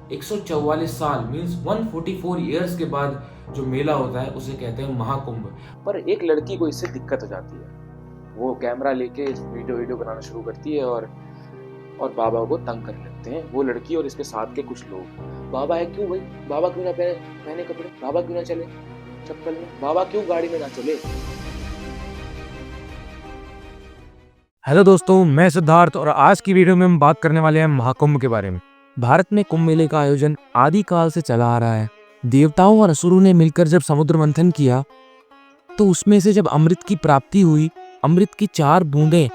144 साल means 144 years के बाद जो मेला होता है उसे कहते हैं महाकुंभ। पर एक लड़की को इससे दिक्कत हो जाती है। वो कैमरा लेके वीडियो बनाना शुरू करती है और बाबा को तंग करने लगते हैं वो लड़की और इसके साथ के कुछ लोग। बाबा है क्यों भाई, बाबा क्यों ना पहने कपड़े, बाबा क्यों ना चले चप्पल में, बाबा क्यों गाड़ी में ना चले। हेलो दोस्तों, मैं सिद्धार्थ और आज की वीडियो में हम बात करने वाले हैं महाकुंभ के बारे में। भारत में कुंभ मेले का आयोजन आदिकाल से चला आ रहा है। देवताओं और असुरों ने मिलकर जब समुद्र मंथन किया तो उसमें से जब अमृत की प्राप्ति हुई, अमृत की 4 बूंदें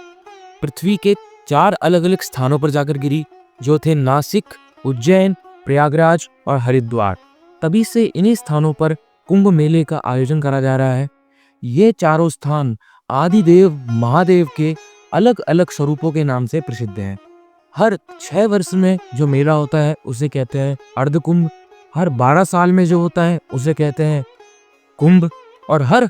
पृथ्वी के 4 अलग अलग स्थानों पर जाकर गिरी, जो थे नासिक, उज्जैन, प्रयागराज और हरिद्वार। तभी से इन्हीं स्थानों पर कुंभ मेले का आयोजन करा जा रहा है। ये चारों स्थान आदिदेव महादेव के अलग अलग स्वरूपों के नाम से प्रसिद्ध हैं। हर 6 वर्ष में जो मेला होता है उसे कहते हैं अर्धकुंभ, हर 12 साल में जो होता है उसे कहते हैं कुंभ, और हर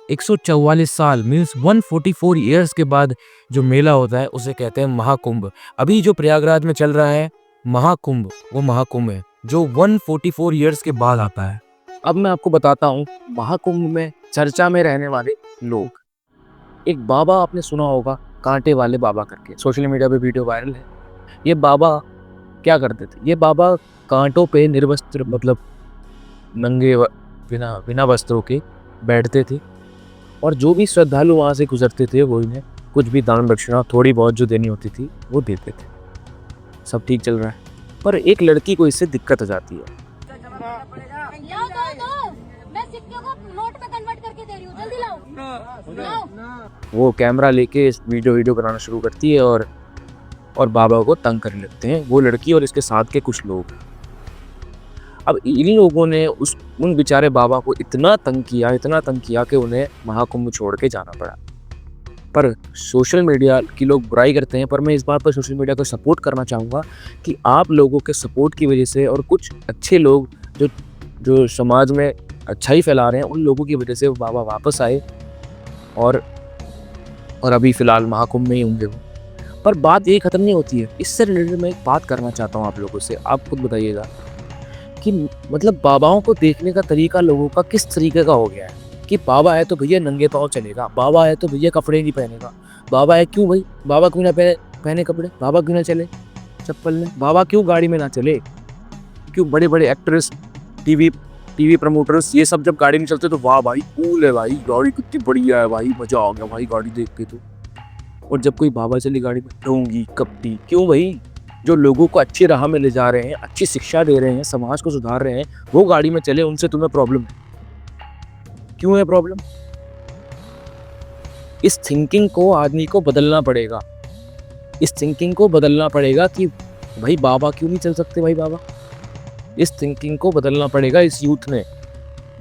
144 साल मीन्स 144 ईयर्स के बाद जो मेला होता है उसे कहते हैं महाकुंभ। अभी जो प्रयागराज में चल रहा है महाकुंभ, वो महाकुंभ है जो 144 ईयर्स के बाद आता है। अब मैं आपको बताता हूँ महाकुंभ में चर्चा में रहने वाले लोग। एक बाबा आपने सुना होगा, कांटे वाले बाबा करके, सोशल मीडिया पे वीडियो वायरल है। ये बाबा क्या करते थे? ये बाबा कांटों पे निर्वस्त्र, मतलब नंगे बिना बिना वस्त्रों के बैठते थे, और जो भी श्रद्धालु वहाँ से गुजरते थे वो इन्हें कुछ भी दान दक्षिणा थोड़ी बहुत जो देनी होती थी वो देते थे। सब ठीक चल रहा है, पर एक लड़की को इससे दिक्कत हो जाती है। मैं सिक्के को नोट में कन्वर्ट करके दे रही हूँ, जल्दी लाओ। वो कैमरा लेके वीडियो बनाना शुरू करती है और बाबा को तंग करने लगते हैं वो लड़की और इसके साथ के कुछ लोग। अब इन लोगों ने उन बेचारे बाबा को इतना तंग किया कि उन्हें महाकुंभ छोड़ के जाना पड़ा। पर सोशल मीडिया की लोग बुराई करते हैं, पर मैं इस बात पर सोशल मीडिया को सपोर्ट करना चाहूँगा कि आप लोगों के सपोर्ट की वजह से और कुछ अच्छे लोग जो समाज में अच्छाई फैला रहे हैं, उन लोगों की वजह से वो बाबा वापस आए और अभी फ़िलहाल महाकुंभ में ही होंगे वो। पर बात ये ख़त्म नहीं होती है। इससे रिलेटेड मैं एक बात करना चाहता हूँ आप लोगों से। आप खुद बताइएगा कि मतलब बाबाओं को देखने का तरीका लोगों का किस तरीके का हो गया है कि बाबा है तो भैया नंगे पाँव चलेगा, बाबा है तो भैया कपड़े नहीं पहनेगा, बाबा है क्यों भाई, बाबा क्यों ना पहने कपड़े, बाबा क्यों ना चले चप्पल में, बाबा क्यों गाड़ी में ना चले। क्यों बड़े बड़े एक्ट्रेस, टीवी प्रमोटर्स, ये सब जब गाड़ी में चलते तो वाह भाई कूल है भाई, गाड़ी कितनी बढ़िया है भाई, मजा आ गया भाई गाड़ी देख के। तो और जब कोई बाबा चली गाड़ी में ढोंगी कपटी, क्यों भाई? जो लोगों को अच्छी राह में ले जा रहे हैं, अच्छी शिक्षा दे रहे हैं, समाज को सुधार रहे हैं, वो गाड़ी में चले, उनसे तुम्हें प्रॉब्लम है। क्यों है प्रॉब्लम? इस थिंकिंग को आदमी को बदलना पड़ेगा। इस थिंकिंग को बदलना पड़ेगा कि भाई बाबा क्यों नहीं चल सकते भाई बाबा। इस थिंकिंग को बदलना पड़ेगा इस यूथ ने।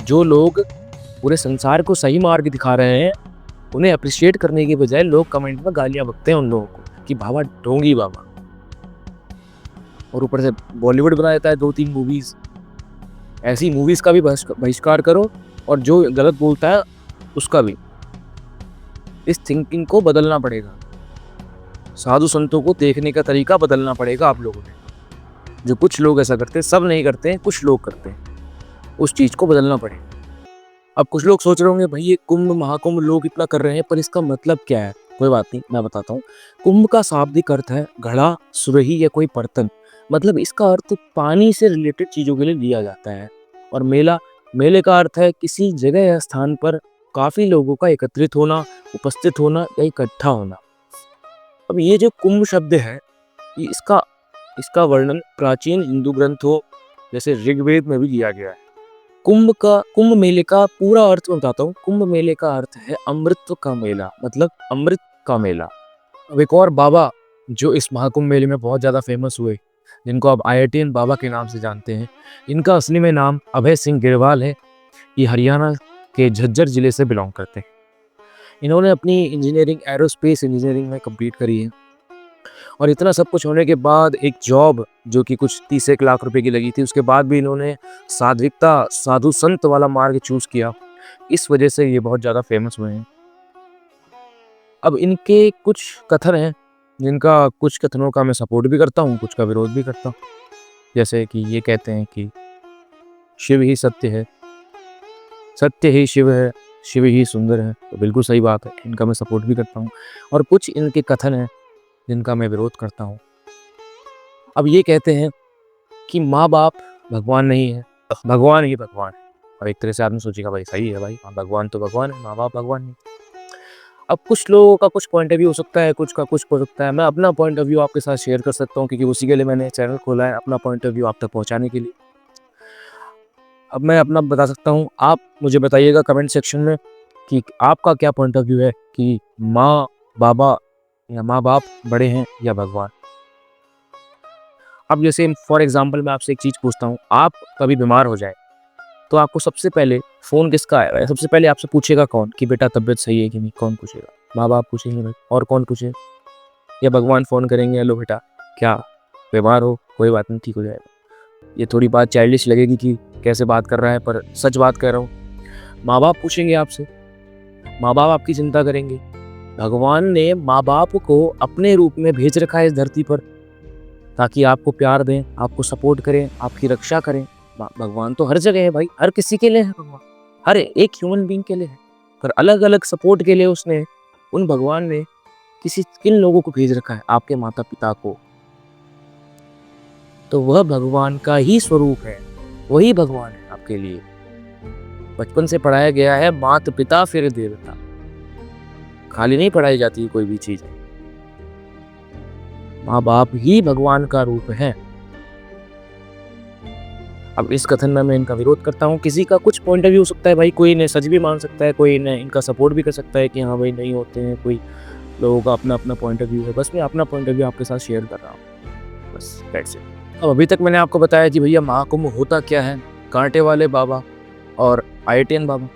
जो लोग पूरे संसार को सही मार्ग दिखा रहे हैं, उन्हें अप्रिशिएट करने के बजाय लोग कमेंट में गालियां बकते हैं उन लोगों को कि बाबा ढोंगी बाबा। और ऊपर से बॉलीवुड बना देता है 2-3 मूवीज। ऐसी मूवीज का भी बहिष्कार करो और जो गलत बोलता है उसका भी। इस थिंकिंग को बदलना पड़ेगा। साधु संतों को देखने का तरीका बदलना पड़ेगा आप लोगों ने। जो कुछ लोग ऐसा करते हैं, सब नहीं करते हैं, कुछ लोग करते हैं, उस चीज को बदलना पड़ेगा। अब कुछ लोग सोच रहे होंगे भाई ये कुंभ महाकुंभ लोग इतना कर रहे हैं, पर इसका मतलब क्या है? कोई बात नहीं, मैं बताता हूँ। कुंभ का शाब्दिक अर्थ है घड़ा, सुरही या कोई बर्तन। मतलब इसका अर्थ पानी से रिलेटेड चीजों के लिए लिया जाता है। और मेले का अर्थ है किसी जगह या स्थान पर काफी लोगों का एकत्रित होना, उपस्थित होना या इकट्ठा होना। अब ये जो कुंभ शब्द है, ये इसका वर्णन प्राचीन हिंदू ग्रंथों जैसे ऋग्वेद में भी किया गया है। कुंभ मेले का पूरा अर्थ मैं बताता हूँ। कुंभ मेले का अर्थ है अमृत का मेला, मतलब अमृत का मेला। अब एक और बाबा जो इस महाकुंभ मेले में बहुत ज्यादा फेमस हुए, जिनको आप IITN बाबा के नाम से जानते हैं, इनका असली में नाम अभय सिंह गिरवाल है। ये हरियाणा के झज्जर जिले से बिलोंग करते हैं। इन्होंने अपनी इंजीनियरिंग एरोस्पेस इंजीनियरिंग में कंप्लीट करी है। और इतना सब कुछ होने के बाद एक जॉब जो कि कुछ 30 लाख रुपए की लगी थी, उसके बाद भी इन्होंने सात्विकता, साधु संत वाला मार्ग चूज किया। इस वजह से ये बहुत ज़्यादा फेमस हुए हैं। अब इनके कुछ कथन हैं, जिनका कुछ कथनों का मैं सपोर्ट भी करता हूँ, कुछ का विरोध भी करता हूँ। जैसे कि ये कहते हैं कि शिव ही सत्य है, सत्य ही शिव है, शिव ही सुंदर है। तो बिल्कुल सही बात है, इनका मैं सपोर्ट भी करता हूँ। और कुछ इनके कथन हैं जिनका मैं विरोध करता हूँ। अब ये कहते हैं कि माँ बाप भगवान नहीं है, भगवान ही भगवान है। और एक तरह से आदमी सोचेगा भाई सही है भाई, भगवान तो भगवान है, माँ बाप भगवान नहीं। अब कुछ लोगों का कुछ पॉइंट ऑफ व्यू हो सकता है, कुछ का कुछ हो सकता है। मैं अपना पॉइंट ऑफ व्यू आपके साथ शेयर कर सकता हूँ, क्योंकि उसी के लिए मैंने चैनल खोला है, अपना पॉइंट ऑफ व्यू आप तक पहुँचाने के लिए। अब मैं अपना बता सकता हूँ, आप मुझे बताइएगा कमेंट सेक्शन में कि आपका क्या पॉइंट ऑफ व्यू है कि माँ बाबा या माँ बाप बड़े हैं या भगवान। अब जैसे फॉर एग्जांपल मैं आपसे एक चीज़ पूछता हूँ, आप कभी बीमार हो जाए तो आपको सबसे पहले फ़ोन किसका आएगा? सबसे पहले आपसे पूछेगा कौन कि बेटा तबीयत सही है कि नहीं? कौन पूछेगा? माँ बाप पूछेंगे भाई, और कौन पूछे? या भगवान फ़ोन करेंगे, हेलो बेटा क्या बीमार हो? कोई बात नहीं, ठीक हो जाएगा। ये थोड़ी बात चाइल्डिश लगेगी कि कैसे बात कर रहा है, पर सच बात कह रहा हूँ। माँ बाप पूछेंगे आपसे, माँ बाप आपकी चिंता करेंगे। भगवान ने माँ बाप को अपने रूप में भेज रखा है इस धरती पर, ताकि आपको प्यार दें, आपको सपोर्ट करें, आपकी रक्षा करें। भगवान तो हर जगह है भाई, हर किसी के लिए है भगवान, हर एक ह्यूमन बीइंग के लिए है, पर अलग अलग सपोर्ट के लिए उसने उन भगवान ने किन लोगों को भेज रखा है, आपके माता पिता को। तो वह भगवान का ही स्वरूप है, वही भगवान है आपके लिए। बचपन से पढ़ाया गया है माता पिता फिर देवता, खाली नहीं पढ़ाई जाती कोई भी चीज। माँ बाप ही भगवान का रूप है। अब इस कथन में मैं इनका विरोध करता हूँ। किसी का कुछ पॉइंट ऑफ व्यू हो सकता है भाई, कोई इन्हें सच भी मान सकता है, कोई इन्हें इनका सपोर्ट भी कर सकता है कि हाँ भाई नहीं होते हैं, कोई लोगों का अपना अपना पॉइंट ऑफ व्यू है। बस मैं अपना पॉइंट ऑफ व्यू आपके साथ शेयर कर रहा हूँ, बस दैट्स इट। अब अभी तक मैंने आपको बताया कि भैया महाकुंभ होता क्या है, कांटे वाले बाबा और IITN बाबा।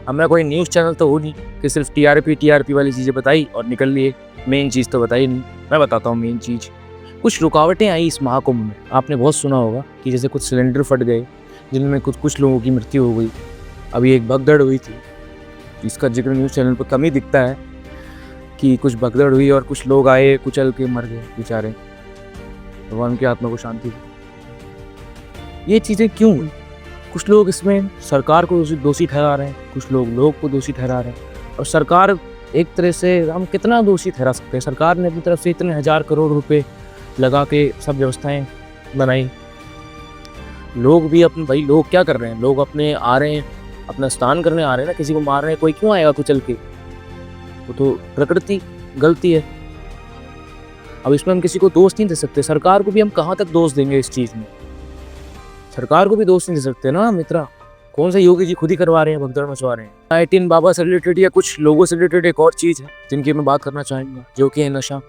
अब मैं कोई न्यूज़ चैनल तो हूँ नहीं कि सिर्फ TRP वाली चीज़ें बताई और निकल लिए, मेन चीज़ तो बताई नहीं। मैं बताता हूँ मेन चीज़। कुछ रुकावटें आई इस महाकुंभ में, आपने बहुत सुना होगा कि जैसे कुछ सिलेंडर फट गए, जिनमें कुछ लोगों की मृत्यु हो गई। अभी एक भगदड़ हुई थी, इसका जिक्र न्यूज़ चैनल पर कम ही दिखता है कि कुछ भगदड़ हुई और कुछ लोग आए कुचल के मर गए बेचारे, भगवान की आत्मा को शांति हो। ये चीज़ें क्यों हुई? कुछ लोग इसमें सरकार को दोषी ठहरा रहे हैं, कुछ लोग को दोषी ठहरा रहे हैं। और सरकार एक तरह से हम कितना दोषी ठहरा सकते हैं? सरकार ने अपनी तरफ से इतने 1000 करोड़ रुपए लगा के सब व्यवस्थाएं बनाई। लोग भी अपने भाई, लोग क्या कर रहे हैं? लोग अपने आ रहे हैं, अपना स्नान करने आ रहे हैं ना, किसी को मार रहे हैं, कोई क्यों आएगा कुचल के? वो तो प्रकृति गलती है। अब इसमें हम किसी को दोष नहीं दे सकते। सरकार को भी हम कहाँ तक दोष देंगे इस चीज़ में? सरकार को भी दोष नहीं दे सकते ना मित्रा। कौन सा योगी जी खुद ही करवा रहे हैं, भगदड़ मचवा रहे हैं। IITN बाबा से रिलेटेड या कुछ लोगों से रिलेटेड एक और चीज़ है जिनकी मैं बात करना चाहूँगा, जो कि है नशा।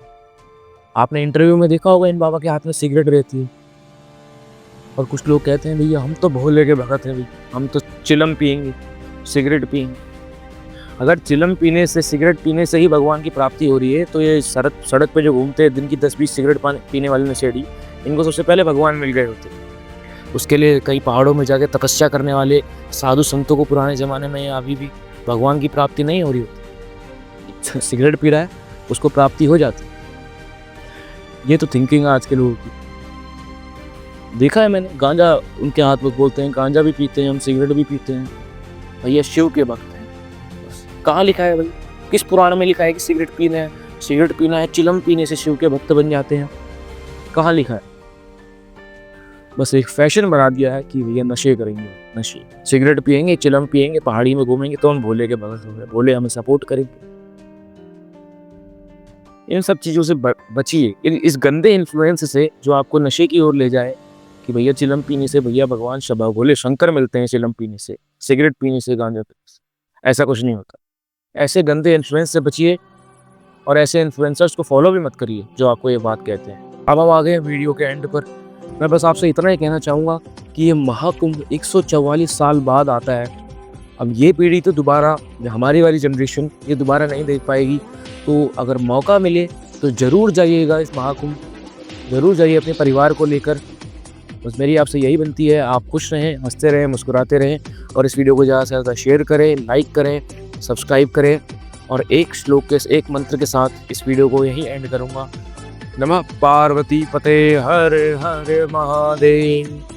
आपने इंटरव्यू में देखा होगा इन बाबा के हाथ में सिगरेट रहती है, और कुछ लोग कहते हैं भैया हम तो भोले के भगत हैं, भैया हम तो चिलम पियेंगे, सिगरेट पियेंगे। अगर चिलम पीने से, सिगरेट पीने से ही भगवान की प्राप्ति हो रही है, तो ये सड़क पे जो घूमते हैं दिन की 10-20 सिगरेट पीने वाले नशेड़ी, इनको सबसे पहले भगवान मिल गए होते। उसके लिए कई पहाड़ों में जाके तपस्या करने वाले साधु संतों को पुराने ज़माने में अभी भी भगवान की प्राप्ति नहीं हो रही होती। सिगरेट पी रहा है, उसको प्राप्ति हो जाती। ये तो थिंकिंग है आज के लोगों की। देखा है मैंने, गांजा उनके हाथ में बोलते हैं, गांजा भी पीते हैं, हम सिगरेट भी पीते हैं, भैया शिव के भक्त हैं। कहाँ लिखा है भाई? किस पुराण में लिखा है कि सिगरेट पीना है, चिलम पीने से शिव के भक्त बन जाते हैं? कहाँ लिखा है? बस एक फैशन बना दिया है कि भैया नशे करेंगे, नशे, सिगरेट पियेंगे, चिलम पियेंगे, पहाड़ी में घूमेंगे तो हम भोले के भगत हो गए, भोले हमें सपोर्ट करेंगे। इन सब चीज़ों से बचिए, इस गंदे इन्फ्लुएंस से जो आपको नशे की ओर ले जाए कि भैया चिलम पीने से भैया भगवान शबा भोले शंकर मिलते हैं, चिलम पीने से, सिगरेट पीने से, गांजा पीने से। ऐसा कुछ नहीं होता। ऐसे गंदे इन्फ्लुएंस से बचिए और ऐसे इन्फ्लुएंसर्स को फॉलो भी मत करिए जो आपको ये बात कहते हैं। अब हम आ गए वीडियो के एंड पर। मैं बस आपसे इतना ही कहना चाहूँगा कि ये महाकुंभ 144 साल बाद आता है। अब ये पीढ़ी तो दोबारा, हमारी वाली जनरेशन ये दोबारा नहीं देख पाएगी। तो अगर मौका मिले तो ज़रूर जाइएगा इस महाकुंभ, ज़रूर जाइए अपने परिवार को लेकर। बस मेरी आपसे यही विनती है, आप खुश रहें, हंसते रहें, मुस्कुराते रहें, और इस वीडियो को ज़्यादा से ज़्यादा शेयर करें, लाइक करें, सब्सक्राइब करें। और एक श्लोक के, एक मंत्र के साथ इस वीडियो को यहीं एंड करूँगा नमः पार्वती पते हर हर महादेव।